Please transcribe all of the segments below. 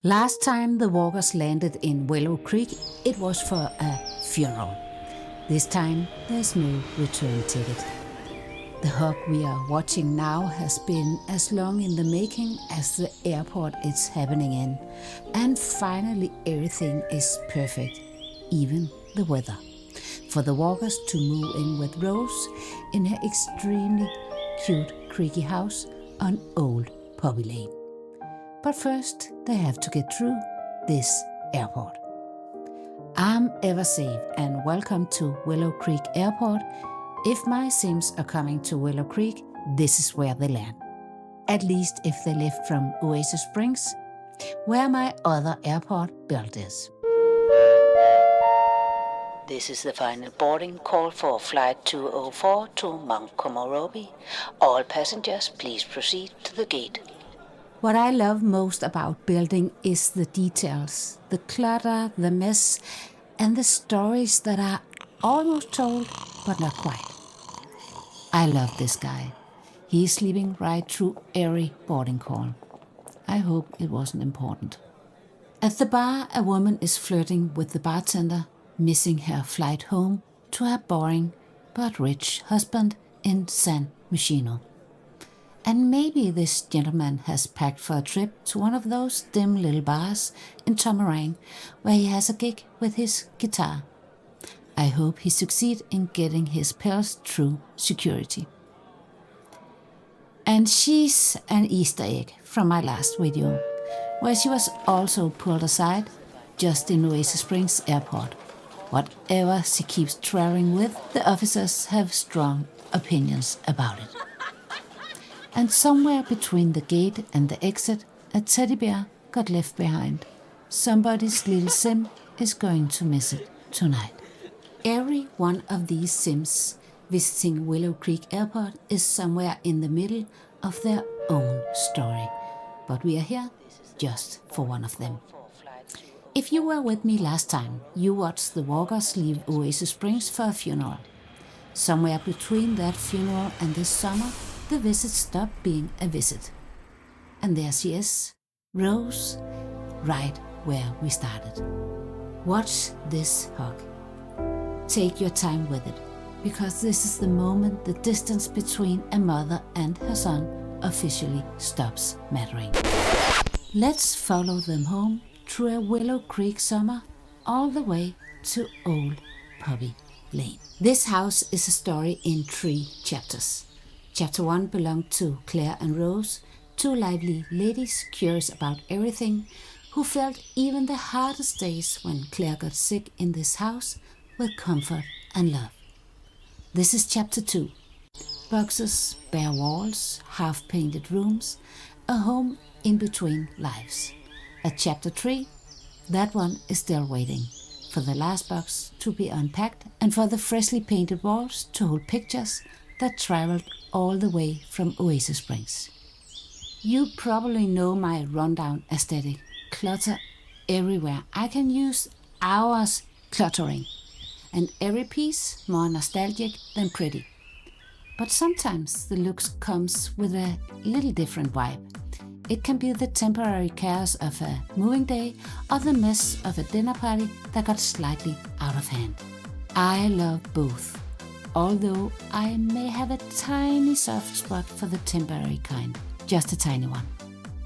Last time the walkers landed in Willow Creek, it was for a funeral. This time, there's no return ticket. The hug we are watching now has been as long in the making as the airport it's happening in. And finally everything is perfect, even the weather, for the walkers to move in with Rose in her extremely cute creaky house on Old Poppy Lane. But first, they have to get through this airport. I'm EverSave and welcome to Willow Creek Airport. If my Sims are coming to Willow Creek, this is where they land. At least if they live from Oasis Springs, where my other airport built is. This is the final boarding call for Flight 204 to Mount Komorobi. All passengers, please proceed to the gate. What I love most about building is the details, the clutter, the mess, and the stories that are almost told, but not quite. I love this guy. He's sleeping right through every boarding call. I hope it wasn't important. At the bar, a woman is flirting with the bartender, missing her flight home to her boring but rich husband in San Myshuno. And maybe this gentleman has packed for a trip to one of those dim little bars in Tomarang where he has a gig with his guitar. I hope he succeeds in getting his pills through security. And she's an Easter egg from my last video, where she was also pulled aside just in Oasis Springs Airport. Whatever she keeps traveling with, the officers have strong opinions about it. And somewhere between the gate and the exit, a teddy bear got left behind. Somebody's little sim is going to miss it tonight. Every one of these Sims visiting Willow Creek Airport is somewhere in the middle of their own story. But we are here just for one of them. If you were with me last time, you watched the walkers leave Oasis Springs for a funeral. Somewhere between that funeral and this summer, the visit stopped being a visit. And there she is, Rose, right where we started. Watch this hug. Take your time with it, because this is the moment the distance between a mother and her son officially stops mattering. Let's follow them home through a Willow Creek summer all the way to Old Poppy Lane. This house is a story in 3 chapters. Chapter 1 belonged to Claire and Rose, 2 lively ladies curious about everything, who felt even the hardest days when Claire got sick in this house with comfort and love. This is Chapter 2. Boxes, bare walls, half-painted rooms, a home in between lives. At Chapter 3, that one is still waiting for the last box to be unpacked and for the freshly painted walls to hold pictures that traveled all the way from Oasis Springs. You probably know my rundown aesthetic. Clutter everywhere. I can use hours cluttering, and every piece more nostalgic than pretty. But sometimes the looks comes with a little different vibe. It can be the temporary chaos of a moving day or the mess of a dinner party that got slightly out of hand. I love both, although I may have a tiny soft spot for the temporary kind, just a tiny one.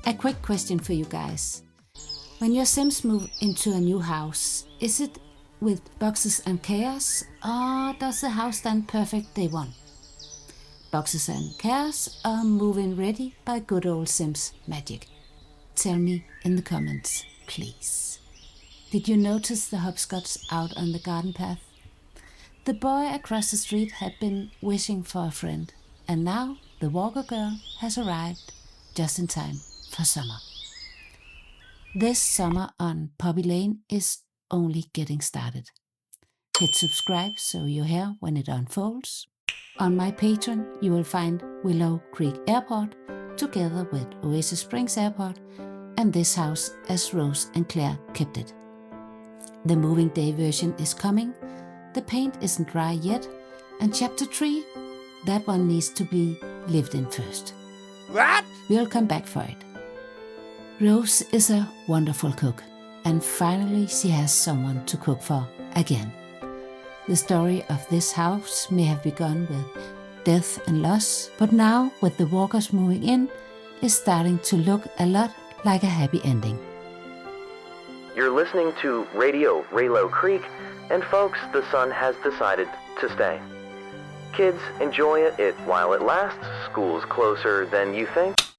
A quick question for you guys. When your Sims move into a new house, is it with boxes and chaos, or does the house stand perfect day one? Boxes and chaos or move-in ready by good old Sims magic? Tell me in the comments, please. Did you notice the hopscotch out on the garden path? The boy across the street had been wishing for a friend, and now the walker girl has arrived just in time for summer. This summer on Poppy Lane is only getting started. Hit subscribe so you're here when it unfolds. On my Patreon, you will find Willow Creek Airport together with Oasis Springs Airport and this house as Rose and Claire kept it. The moving day version is coming. The paint isn't dry yet, and Chapter 3, that one needs to be lived in first. What? We'll come back for it. Rose is a wonderful cook, and finally she has someone to cook for again. The story of this house may have begun with death and loss, but now with the walkers moving in, is starting to look a lot like a happy ending. You're listening to Radio Willow Creek, and folks, the sun has decided to stay. Kids, enjoy it while it lasts. School's closer than you think.